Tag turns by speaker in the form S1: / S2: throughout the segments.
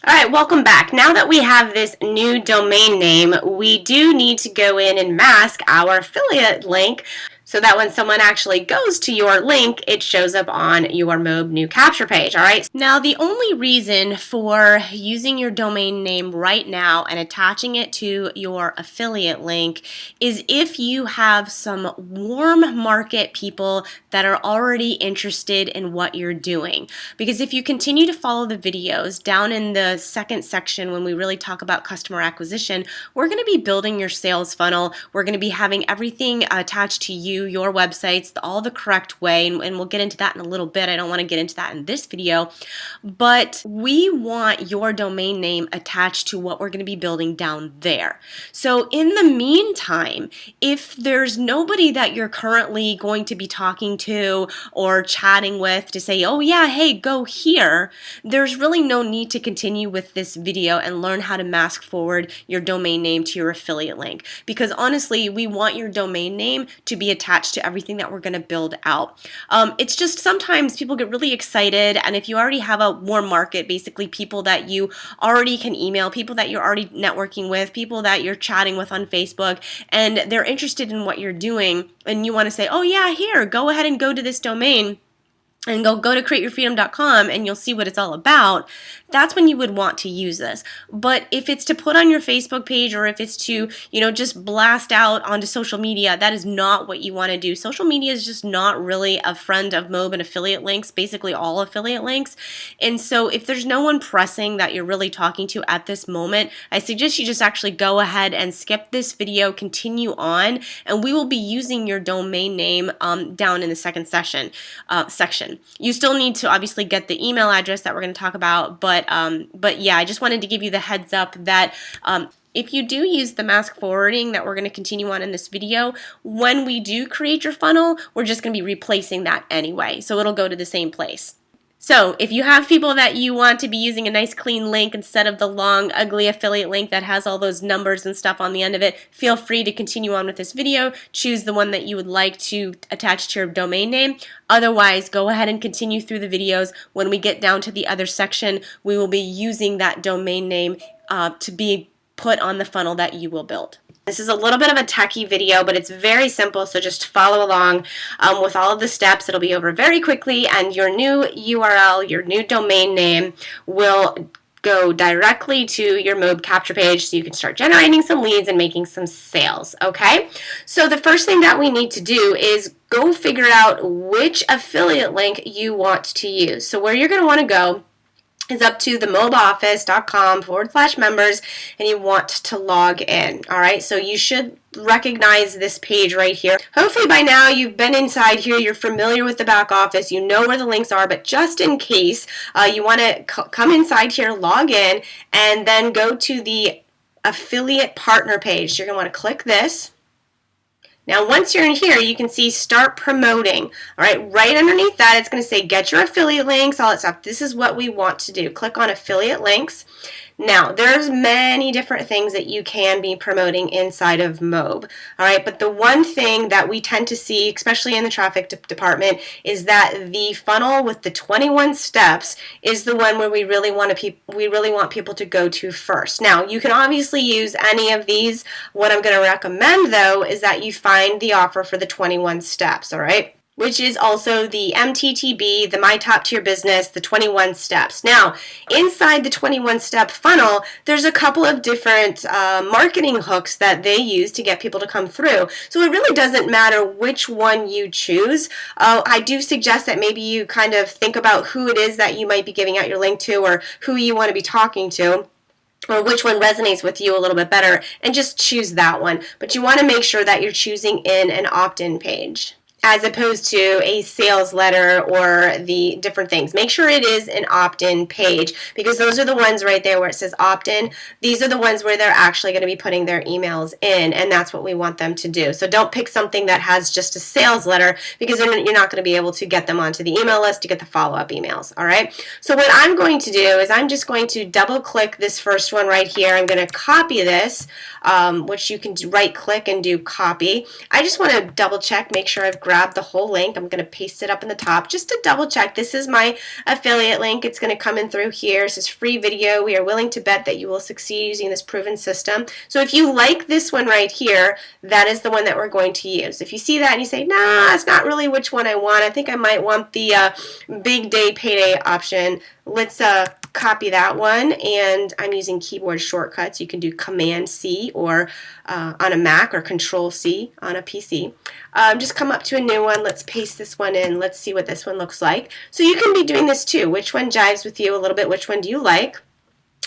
S1: All right, welcome back. Now that we have this new domain name, we do need to go in and mask our affiliate link so that when someone actually goes to your link, it shows up on your MOBE new capture page, all right? Now, the only reason for using your domain name right now and attaching it to your affiliate link is if you have some warm market people that are already interested in what you're doing. Because if you continue to follow the videos down in the second section when we really talk about customer acquisition, we're going to be building your sales funnel. We're going to be having everything attached to you, your websites, all the correct way, and we'll get into that in a little bit. I don't want to get into that in this video, but we want your domain name attached to what we're going to be building down there. So in the meantime, if there's nobody that you're currently going to be talking to or chatting with to say, oh yeah, hey, go here, there's really no need to continue with this video and learn how to mask forward your domain name to your affiliate link. Because honestly, we want your domain name to be attached to everything that we're going to build out. It's just sometimes people get really excited, and if you already have a warm market, basically people that you already can email, people that you're already networking with, people that you're chatting with on Facebook, and they're interested in what you're doing, and you want to say, oh yeah, here, go ahead and go to this domain and go to createyourfreedom.com and you'll see what it's all about, that's when you would want to use this. But if it's to put on your Facebook page or if it's to, just blast out onto social media, that is not what you want to do. Social media is just not really a friend of MOBE and affiliate links, basically all affiliate links. And so if there's no one pressing that you're really talking to at this moment, I suggest you just actually go ahead and skip this video, continue on, and we will be using your domain name down in the second section. You still need to obviously get the email address that we're going to talk about, but yeah, I just wanted to give you the heads up that if you do use the mask forwarding that we're going to continue on in this video, when we do create your funnel, we're just going to be replacing that anyway, so it'll go to the same place. So if you have people that you want to be using a nice clean link instead of the long ugly affiliate link that has all those numbers and stuff on the end of it, feel free to continue on with this video. Choose the one that you would like to attach to your domain name. Otherwise, go ahead and continue through the videos. When we get down to the other section, we will be using that domain name to be put on the funnel that you will build. This is a little bit of a techie video, but it's very simple, so just follow along with all of the steps. It'll be over very quickly, and your new URL, your new domain name, will go directly to your MOBE capture page so you can start generating some leads and making some sales, okay? So the first thing that we need to do is go figure out which affiliate link you want to use. So where you're going to want to go is up to the mobeoffice.com/members, and you want to log in. All right, so you should recognize this page right here. Hopefully by now you've been inside here, you're familiar with the back office, you know where the links are, but just in case, you want to come inside here, log in, and then go to the affiliate partner page. So you're going to want to click this. Now, once you're in here, you can see Start Promoting. All right, right underneath that, it's going to say Get Your Affiliate Links, all that stuff. This is what we want to do. Click on Affiliate Links. Now, there's many different things that you can be promoting inside of MOBE. All right, but the one thing that we tend to see, especially in the traffic department, is that the funnel with the 21 steps is the one where we really want people to go to first. Now, you can obviously use any of these. What I'm going to recommend, though, is that you find the offer for the 21 steps, all right? Which is also the MTTB, the My Top Tier Business, the 21 steps. Now, inside the 21-step funnel, there's a couple of different marketing hooks that they use to get people to come through. So it really doesn't matter which one you choose. I do suggest that maybe you kind of think about who it is that you might be giving out your link to or who you want to be talking to, or which one resonates with you a little bit better, and just choose that one. But you want to make sure that you're choosing in an opt-in page as opposed to a sales letter or the different things. Make sure it is an opt-in page, because those are the ones right there where it says opt-in. These are the ones where they're actually going to be putting their emails in, and that's what we want them to do. So don't pick something that has just a sales letter, because then you're not going to be able to get them onto the email list to get the follow-up emails, all right? So what I'm going to do is I'm just going to double-click this first one right here. I'm going to copy this, which you can right-click and do copy. I just want to double-check, make sure I've grab the whole link. I'm going to paste it up in the top just to double check. This is my affiliate link. It's going to come in through here. It says free video. We are willing to bet that you will succeed using this proven system. So if you like this one right here, that is the one that we're going to use. If you see that and you say, nah, that's not really which one I want. I think I might want the big day payday option. Let's copy that one, and I'm using keyboard shortcuts. You can do Command C or on a Mac, or Control C on a PC. Just come up to a new one. Let's paste this one in. Let's see what this one looks like. So you can be doing this too. Which one jives with you a little bit? Which one do you like?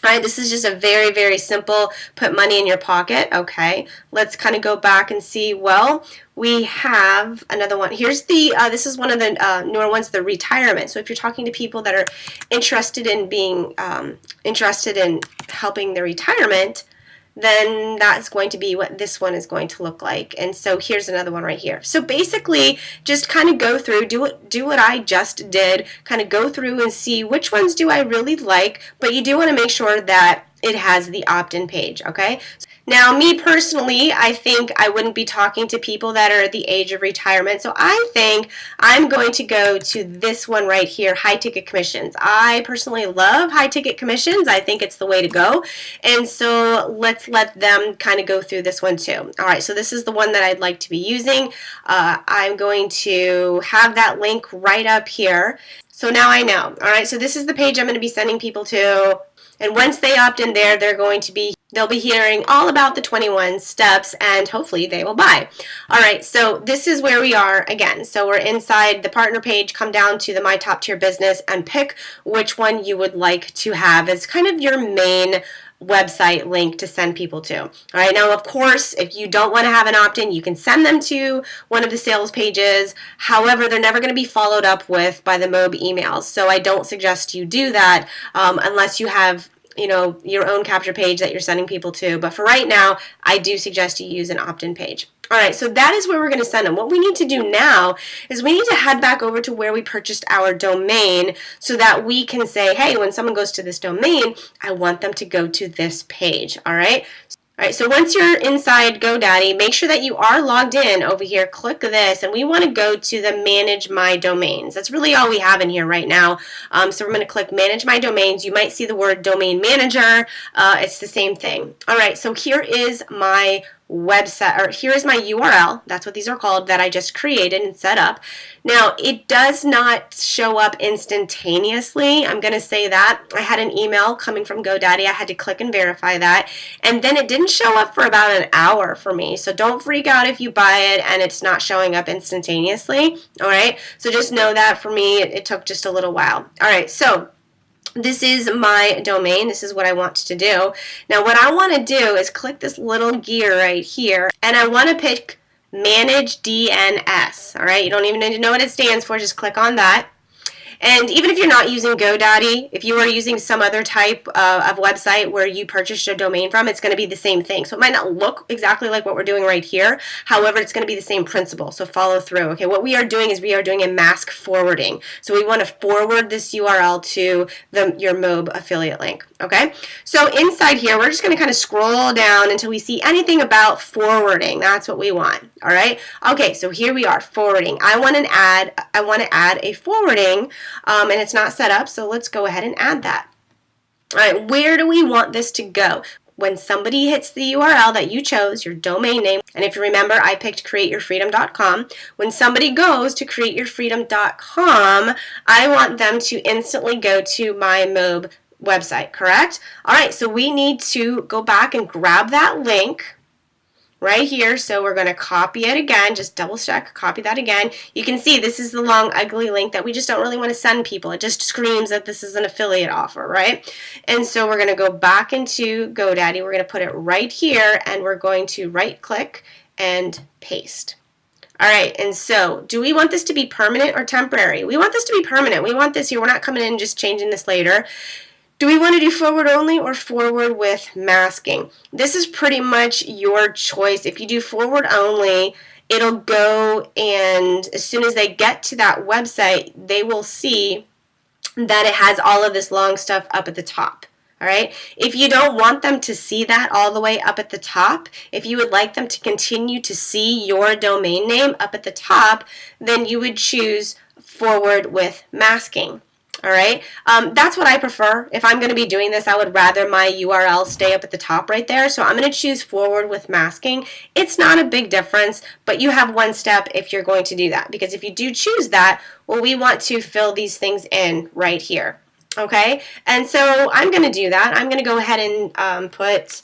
S1: All right, this is just a very, very simple put money in your pocket. Okay, let's kind of go back and see. Well, we have another one. Here's the, this is one of the newer ones, the retirement. So if you're talking to people that are interested in being, interested in helping their retirement, then that's going to be what this one is going to look like. And so here's another one right here. So basically, just kind of go through, do what I just did, kind of go through and see which ones do I really like, but you do want to make sure that it has the opt-in page, okay? Now, me personally, I think I wouldn't be talking to people that are at the age of retirement, so I think I'm going to go to this one right here, high ticket commissions. I personally love high ticket commissions. I think it's the way to go, and so let's let them kind of go through this one too. All right, so this is the one that I'd like to be using. I'm going to have that link right up here. So now I know. All right, so this is the page I'm going to be sending people to. And once they opt in there, they'll be hearing all about the 21 steps, and hopefully they will buy. All right, so this is where we are again. So we're inside the partner page. Come down to the My Top Tier Business and pick which one you would like to have as kind of your main website link to send people to. All right, now of course, if you don't want to have an opt-in, you can send them to one of the sales pages. However, they're never going to be followed up with by the MOBE emails. So I don't suggest you do that unless you have, you know, your own capture page that you're sending people to. But for right now, I do suggest you use an opt-in page. All right, so that is where we're going to send them. What we need to do now is we need to head back over to where we purchased our domain so that we can say, hey, when someone goes to this domain, I want them to go to this page, all right? All right, so once you're inside GoDaddy, make sure that you are logged in over here. Click this, and we want to go to the Manage My Domains. That's really all we have in here right now. So we're going to click Manage My Domains. You might see the word Domain Manager. It's the same thing. All right, so here is my website, or here is my URL. That's what these are called, that I just created and set up. Now, it does not show up instantaneously. I'm going to say that. I had an email coming from GoDaddy. I had to click and verify that. And then it didn't show up for about an hour for me. So don't freak out if you buy it and it's not showing up instantaneously. All right. So just know that for me, it took just a little while. All right. So this is my domain. This is what I want to do. Now what I want to do is click this little gear right here, and I want to pick Manage DNS. All right, you don't even need to know what it stands for. Just click on that. And even if you're not using GoDaddy, if you are using some other type of website where you purchased your domain from, it's going to be the same thing. So it might not look exactly like what we're doing right here. However, it's going to be the same principle. So follow through. Okay, what we are doing is we are doing a mask forwarding. So we want to forward this URL to your MOBE affiliate link. Okay, so inside here, we're just going to kind of scroll down until we see anything about forwarding. That's what we want. All right. Okay, so here we are, forwarding. I want to add a forwarding. And it's not set up, so let's go ahead and add that. All right, where do we want this to go? When somebody hits the URL that you chose, your domain name, and if you remember, I picked createyourfreedom.com. When somebody goes to createyourfreedom.com, I want them to instantly go to my MOBE website, correct? All right, so we need to go back and grab that link right here. So we're going to copy it again, just double check, copy that again. You can see this is the long ugly link that we just don't really want to send people. It just screams that this is an affiliate offer, right? And so we're going to go back into GoDaddy. We're going to put it right here, and we're going to right click and paste. All right, and so do we want this to be permanent or temporary? We want this to be permanent. We want this here. We're not coming in and just changing this later. Do we want to do forward only or forward with masking? This is pretty much your choice. If you do forward only, it'll go, and as soon as they get to that website, they will see that it has all of this long stuff up at the top. All right. If you don't want them to see that all the way up at the top, if you would like them to continue to see your domain name up at the top, then you would choose forward with masking. All right. That's what I prefer. If I'm going to be doing this, I would rather my URL stay up at the top right there. So I'm going to choose forward with masking. It's not a big difference, but you have one step if you're going to do that. Because if you do choose that, well, we want to fill these things in right here. Okay, and so I'm going to do that. I'm going to go ahead and put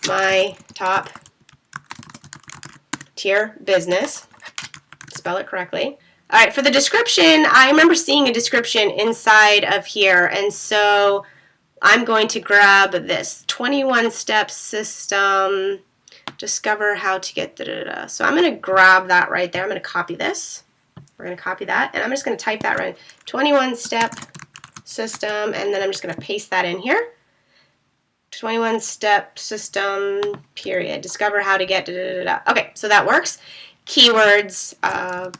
S1: my top tier business, spell it correctly. All right, for the description, I remember seeing a description inside of here, and so I'm going to grab this 21-step system, discover how to get da-da-da. So I'm going to grab that right there. I'm going to copy this. We're going to copy that, and I'm just going to type that right, 21-step system, and then I'm just going to paste that in here. 21-step system, period. Discover how to get da-da-da-da. Okay, so that works. Keywords,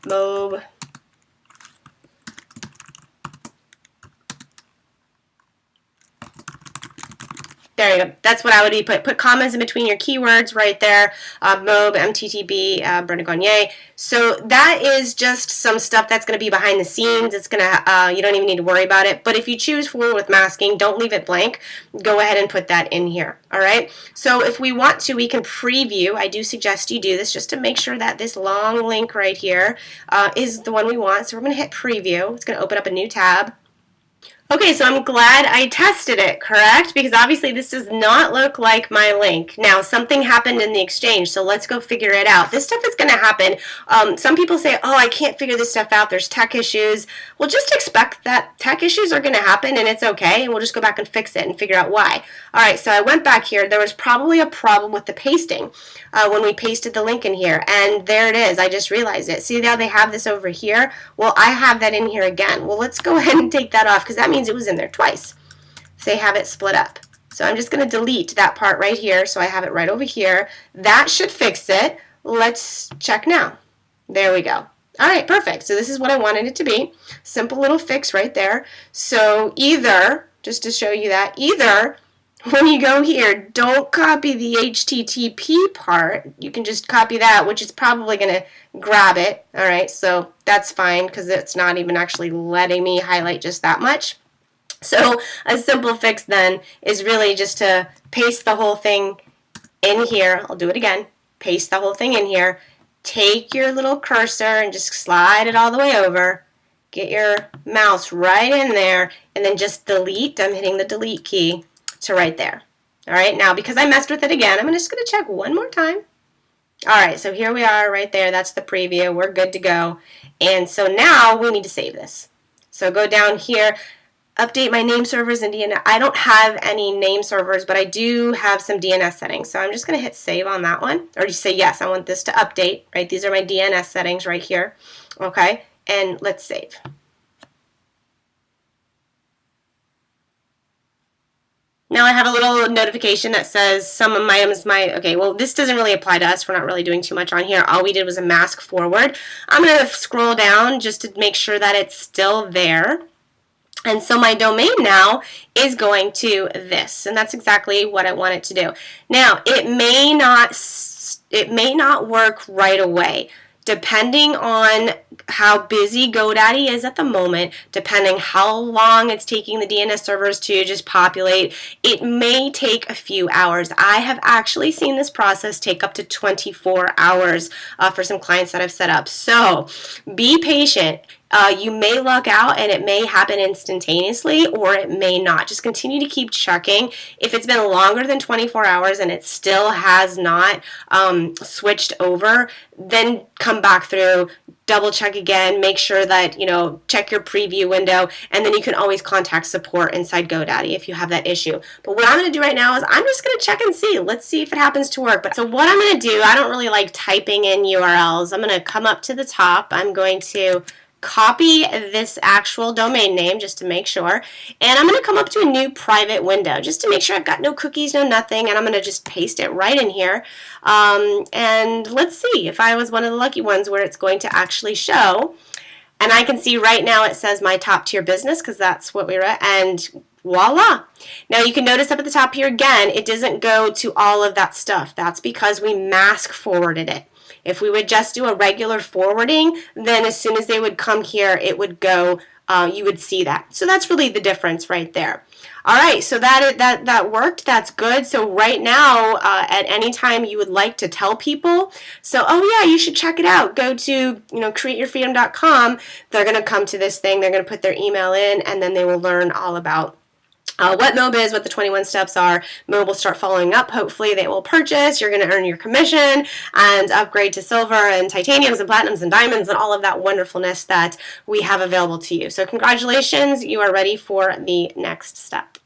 S1: MOBE. There you go. That's what I would be put commas in between your keywords right there. MOBE, MTTB, Brenda Gagne. So that is just some stuff that's going to be behind the scenes. It's going to you don't even need to worry about it. But if you choose forward with masking, don't leave it blank. Go ahead and put that in here. All right. So if we want to, we can preview. I do suggest you do this just to make sure that this long link right here is the one we want. So we're going to hit preview. It's going to open up a new tab. Okay, so I'm glad I tested it, correct? Because obviously this does not look like my link. Now, something happened in the exchange, so let's go figure it out. This stuff is going to happen. Some people say, oh, I can't figure this stuff out. There's tech issues. Well, just expect that tech issues are going to happen, and it's okay, and we'll just go back and fix it and figure out why. All right, so I went back here. There was probably a problem with the pasting when we pasted the link in here, and there it is. I just realized it. See now they have this over here? Well, I have that in here again. Well, let's go ahead and take that off because that means it was in there twice. So they have it split up. So I'm just going to delete that part right here so I have it right over here. That should fix it. Let's check now. There we go. All right, perfect. So this is what I wanted it to be. Simple little fix right there. So either, just to show you that, either when you go here, don't copy the HTTP part. You can just copy that, which is probably going to grab it. All right, so that's fine because it's not even actually letting me highlight just that much. So a simple fix then is really just to paste the whole thing in here. I'll do it again. Paste the whole thing in here. Take your little cursor and just slide it all the way over. Get your mouse right in there and then just delete. I'm hitting the delete key to right there. All right, now because I messed with it again, I'm just going to check one more time. All right, so here we are right there. That's the preview. We're good to go. And so now we need to save this. So go down here. Update my name servers and DNS. I don't have any name servers, but I do have some DNS settings. So I'm just going to hit save on that one. Or just say, yes, I want this to update. Right? These are my DNS settings right here. Okay? And let's save. Now I have a little notification that says some of my items okay, well, this doesn't really apply to us. We're not really doing too much on here. All we did was a mask forward. I'm going to scroll down just to make sure that it's still there. And so my domain now is going to this, and that's exactly what I want it to do. Now, it may not work right away. Depending on how busy GoDaddy is at the moment, depending how long it's taking the DNS servers to just populate, it may take a few hours. I have actually seen this process take up to 24 hours for some clients that I've set up. So be patient. You may log out and it may happen instantaneously or it may not. Just continue to keep checking. If it's been longer than 24 hours and it still has not switched over, then come back through, double check again, make sure that, check your preview window, and then you can always contact support inside GoDaddy if you have that issue. But what I'm going to do right now is I'm just going to check and see. Let's see if it happens to work. So what I'm going to do, I don't really like typing in URLs. I'm going to come up to the top. I'm going to copy this actual domain name just to make sure, and I'm going to come up to a new private window just to make sure I've got no cookies, no nothing, and I'm going to just paste it right in here, and let's see if I was one of the lucky ones where it's going to actually show. And I can see right now it says my top tier business because that's what we were at, and Voila! Now you can notice up at the top here again, it doesn't go to all of that stuff. That's because we mask forwarded it. If we would just do a regular forwarding, then as soon as they would come here, it would go, you would see that. So that's really the difference right there. All right, so that worked. That's good. So right now, at any time you would like to tell people, so oh yeah, you should check it out. Go to createyourfreedom.com. They're going to come to this thing. They're going to put their email in, and then they will learn all about what MOBE is, what the 21 steps are. MOBE will start following up. Hopefully they will purchase. You're going to earn your commission and upgrade to silver and titaniums and platinums and diamonds and all of that wonderfulness that we have available to you. So congratulations, you are ready for the next step.